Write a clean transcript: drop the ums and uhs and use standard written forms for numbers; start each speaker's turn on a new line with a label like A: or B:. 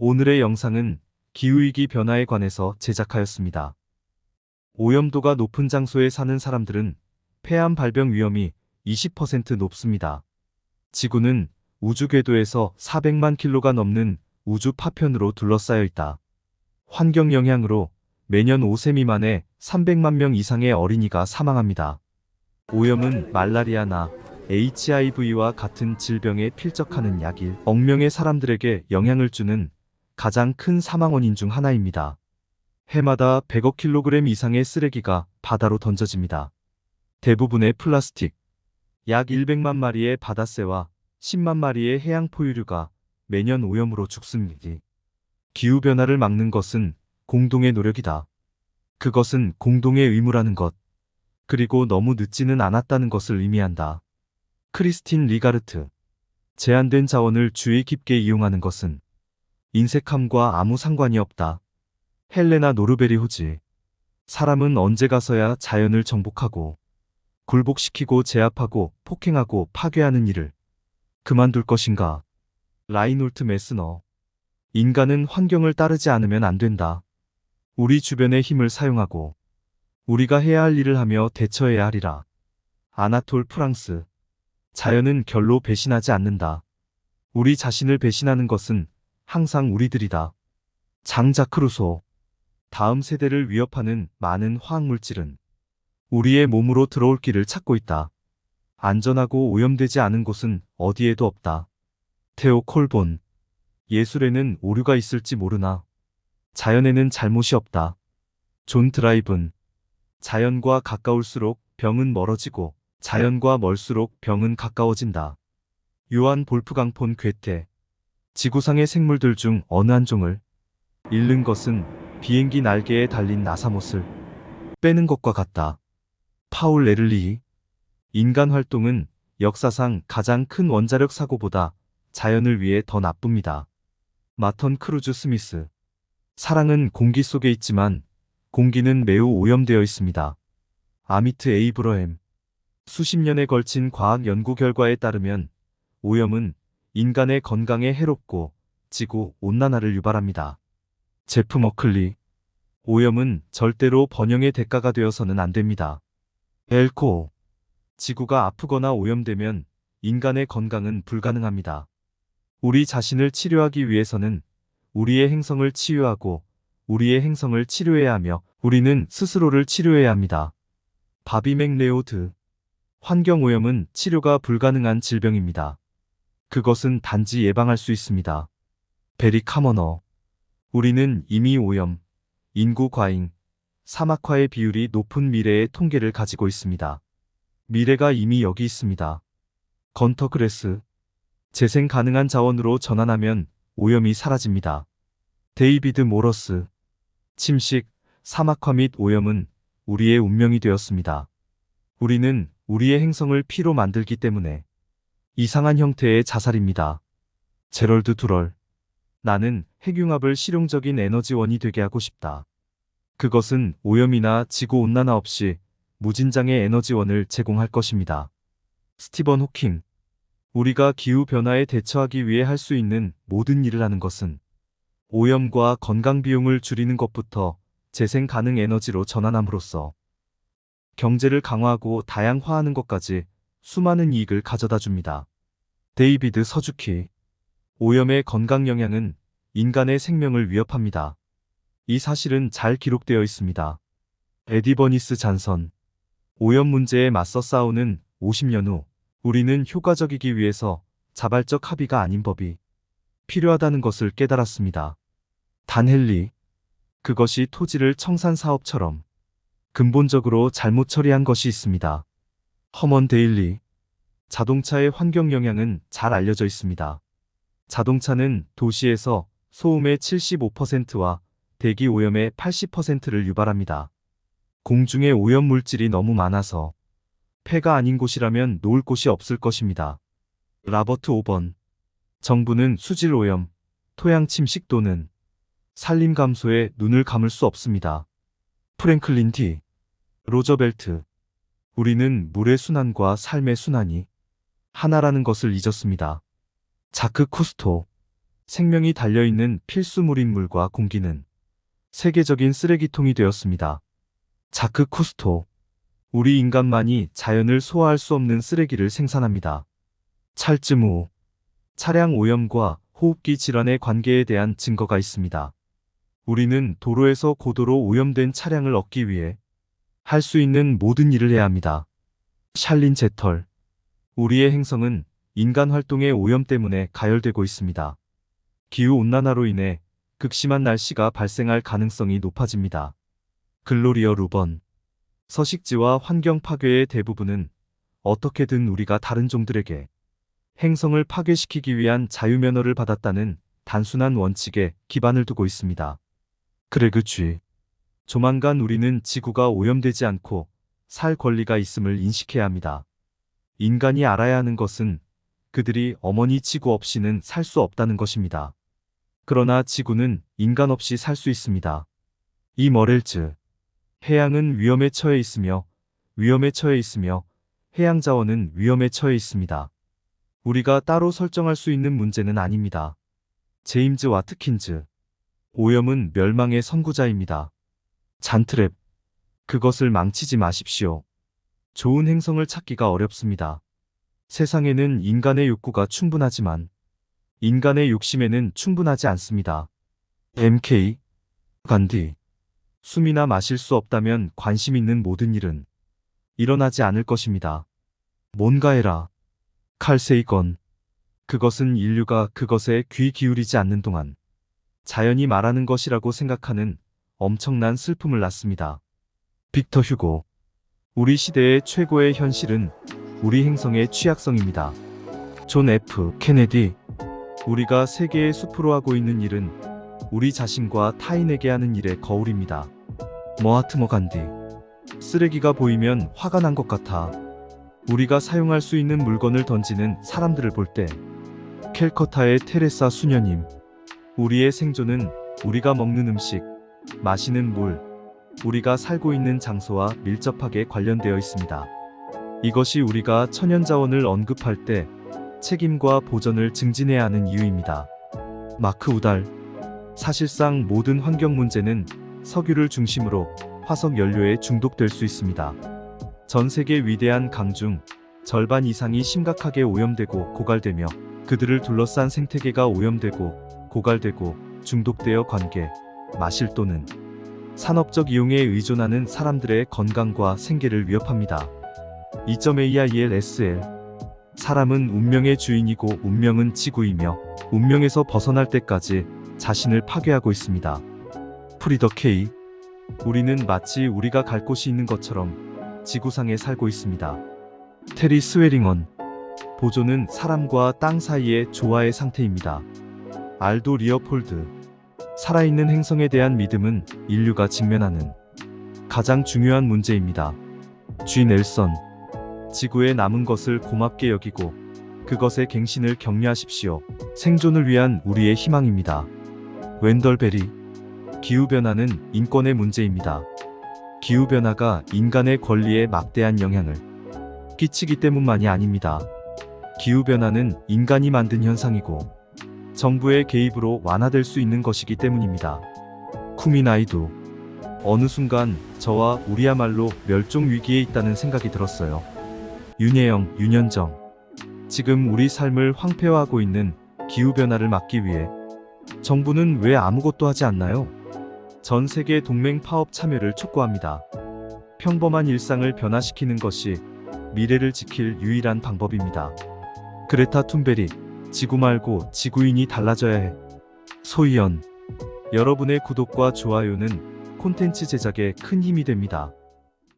A: 오늘의 영상은 기후위기 변화에 관해서 제작하였습니다. 오염도가 높은 장소에 사는 사람들은 폐암 발병 위험이 20% 높습니다. 지구는 우주 궤도에서 400만 킬로가 넘는 우주 파편으로 둘러싸여 있다. 환경 영향으로 매년 5세 미만의 300만 명 이상의 어린이가 사망합니다. 오염은 말라리아나 HIV와 같은 질병에 필적하는 약 1억 명의 사람들에게 영향을 주는 가장 큰 사망 원인 중 하나입니다. 해마다 100억 킬로그램 이상의 쓰레기가 바다로 던져집니다. 대부분의 플라스틱, 약 100만 마리의 바다새와 10만 마리의 해양 포유류가 매년 오염으로 죽습니다. 기후변화를 막는 것은 공동의 노력이다. 그것은 공동의 의무라는 것, 그리고 너무 늦지는 않았다는 것을 의미한다. 크리스틴 리가르트. 제한된 자원을 주의 깊게 이용하는 것은 인색함과 아무 상관이 없다. 헬레나 노르베리 호지. 사람은 언제 가서야 자연을 정복하고 굴복시키고 제압하고 폭행하고 파괴하는 일을 그만둘 것인가? 라이놀트 메스너. 인간은 환경을 따르지 않으면 안 된다. 우리 주변의 힘을 사용하고 우리가 해야 할 일을 하며 대처해야 하리라. 아나톨 프랑스. 자연은 결로 배신하지 않는다. 우리 자신을 배신하는 것은 항상 우리들이다. 장자크 루소. 다음 세대를 위협하는 많은 화학물질은 우리의 몸으로 들어올 길을 찾고 있다. 안전하고 오염되지 않은 곳은 어디에도 없다. 테오 콜본. 예술에는 오류가 있을지 모르나 자연에는 잘못이 없다. 존 드라이븐. 자연과 가까울수록 병은 멀어지고 자연과 멀수록 병은 가까워진다. 요한 볼프강 폰 괴테. 지구상의 생물들 중 어느 한 종을 잃는 것은 비행기 날개에 달린 나사못을 빼는 것과 같다. 파울 에를리히. 인간 활동은 역사상 가장 큰 원자력 사고보다 자연을 위해 더 나쁩니다. 마턴 크루즈 스미스. 사랑은 공기 속에 있지만 공기는 매우 오염되어 있습니다. 아미트 에이브러햄. 수십 년에 걸친 과학 연구 결과에 따르면 오염은 인간의 건강에 해롭고 지구 온난화를 유발합니다. 제프 머클리. 오염은 절대로 번영의 대가가 되어서는 안 됩니다. 엘코. 지구가 아프거나 오염되면 인간의 건강은 불가능합니다. 우리 자신을 치료하기 위해서는 우리의 행성을 치유하고 우리의 행성을 치료해야 하며 우리는 스스로를 치료해야 합니다. 바비 맥레오드. 환경오염은 치료가 불가능한 질병입니다. 그것은 단지 예방할 수 있습니다. 베리 카머너. 우리는 이미 오염, 인구 과잉, 사막화의 비율이 높은 미래의 통계를 가지고 있습니다. 미래가 이미 여기 있습니다. 건터 그레스. 재생 가능한 자원으로 전환하면 오염이 사라집니다. 데이비드 모러스. 침식, 사막화 및 오염은 우리의 운명이 되었습니다. 우리는 우리의 행성을 피로 만들기 때문에 이상한 형태의 자살입니다. 제럴드 두럴. 나는 핵융합을 실용적인 에너지원이 되게 하고 싶다. 그것은 오염이나 지구온난화 없이 무진장의 에너지원을 제공할 것입니다. 스티븐 호킹. 우리가 기후변화에 대처하기 위해 할 수 있는 모든 일을 하는 것은 오염과 건강 비용을 줄이는 것부터 재생 가능 에너지로 전환함으로써 경제를 강화하고 다양화하는 것까지 수많은 이익을 가져다 줍니다. 데이비드 서주키. 오염의 건강 영향은 인간의 생명을 위협합니다. 이 사실은 잘 기록되어 있습니다. 에디 버니스 잔선. 오염 문제에 맞서 싸우는 50년 후 우리는 효과적이기 위해서 자발적 합의가 아닌 법이 필요하다는 것을 깨달았습니다. 단 헨리. 그것이 토지를 청산 사업처럼 근본적으로 잘못 처리한 것이 있습니다. 허먼 데일리. 자동차의 환경 영향은 잘 알려져 있습니다. 자동차는 도시에서 소음의 75%와 대기 오염의 80%를 유발합니다. 공중에 오염 물질이 너무 많아서 폐가 아닌 곳이라면 놓을 곳이 없을 것입니다. 라버트 오번. 정부는 수질 오염, 토양 침식 또는 산림 감소에 눈을 감을 수 없습니다. 프랭클린 디. 로저벨트. 우리는 물의 순환과 삶의 순환이 하나라는 것을 잊었습니다. 자크 쿠스토. 생명이 달려있는 필수물인 물과 공기는 세계적인 쓰레기통이 되었습니다. 자크 쿠스토. 우리 인간만이 자연을 소화할 수 없는 쓰레기를 생산합니다. 찰즈무. 차량 오염과 호흡기 질환의 관계에 대한 증거가 있습니다. 우리는 도로에서 고도로 오염된 차량을 얻기 위해 할 수 있는 모든 일을 해야 합니다. 샬린 제털. 우리의 행성은 인간 활동의 오염 때문에 가열되고 있습니다. 기후온난화로 인해 극심한 날씨가 발생할 가능성이 높아집니다. 글로리어 루번. 서식지와 환경 파괴의 대부분은 어떻게든 우리가 다른 종들에게 행성을 파괴시키기 위한 자유면허를 받았다는 단순한 원칙에 기반을 두고 있습니다. 그레그 쥐. 조만간 우리는 지구가 오염되지 않고 살 권리가 있음을 인식해야 합니다. 인간이 알아야 하는 것은 그들이 어머니 지구 없이는 살 수 없다는 것입니다. 그러나 지구는 인간 없이 살 수 있습니다. 이 머렐즈. 해양은 위험에 처해 있으며 해양 자원은 위험에 처해 있습니다. 우리가 따로 설정할 수 있는 문제는 아닙니다. 제임스 와트킨즈. 오염은 멸망의 선구자입니다. 잔트랩. 그것을 망치지 마십시오. 좋은 행성을 찾기가 어렵습니다. 세상에는 인간의 욕구가 충분하지만 인간의 욕심에는 충분하지 않습니다. MK. 간디. 숨이나 마실 수 없다면 관심 있는 모든 일은 일어나지 않을 것입니다. 뭔가 해라. 칼 세이건. 그것은 인류가 그것에 귀 기울이지 않는 동안 자연이 말하는 것이라고 생각하는 엄청난 슬픔을 낳습니다. 빅터 휴고. 우리 시대의 최고의 현실은 우리 행성의 취약성입니다. 존 F. 케네디. 우리가 세계의 숲으로 하고 있는 일은 우리 자신과 타인에게 하는 일의 거울입니다. 머하트머 간디. 쓰레기가 보이면 화가 난 것 같아. 우리가 사용할 수 있는 물건을 던지는 사람들을 볼 때. 캘커타의 테레사 수녀님. 우리의 생존은 우리가 먹는 음식, 마시는 물, 우리가 살고 있는 장소와 밀접하게 관련되어 있습니다. 이것이 우리가 천연자원을 언급할 때 책임과 보전을 증진해야 하는 이유입니다. 마크 우달. 사실상 모든 환경 문제는 석유를 중심으로 화석 연료에 중독될 수 있습니다. 전 세계 위대한 강 중 절반 이상이 심각하게 오염되고 고갈되며 그들을 둘러싼 생태계가 오염되고 고갈되고 중독되어 관계, 마실 또는 산업적 이용에 의존하는 사람들의 건강과 생계를 위협합니다. 2.AILSL. 사람은 운명의 주인이고 운명은 지구이며 운명에서 벗어날 때까지 자신을 파괴하고 있습니다. 프리더 K. 우리는 마치 우리가 갈 곳이 있는 것처럼 지구상에 살고 있습니다. 테리 스웨링언. 보존은 사람과 땅 사이의 조화의 상태입니다. 알도 리어폴드. 살아있는 행성에 대한 믿음은 인류가 직면하는 가장 중요한 문제입니다. G. 넬선. 지구에 남은 것을 고맙게 여기고 그것의 갱신을 격려하십시오. 생존을 위한 우리의 희망입니다. 웬덜 베리. 기후변화는 인권의 문제입니다. 기후변화가 인간의 권리에 막대한 영향을 끼치기 때문만이 아닙니다. 기후변화는 인간이 만든 현상이고 정부의 개입으로 완화될 수 있는 것이기 때문입니다. 쿠미나이도. 어느 순간 저와 우리야말로 멸종 위기에 있다는 생각이 들었어요. 윤예영, 윤현정. 지금 우리 삶을 황폐화하고 있는 기후변화를 막기 위해 정부는 왜 아무것도 하지 않나요? 전 세계 동맹 파업 참여를 촉구합니다. 평범한 일상을 변화시키는 것이 미래를 지킬 유일한 방법입니다. 그레타 툰베리. 지구 말고 지구인이 달라져야 해. 소희연. 여러분의 구독과 좋아요는 콘텐츠 제작에 큰 힘이 됩니다.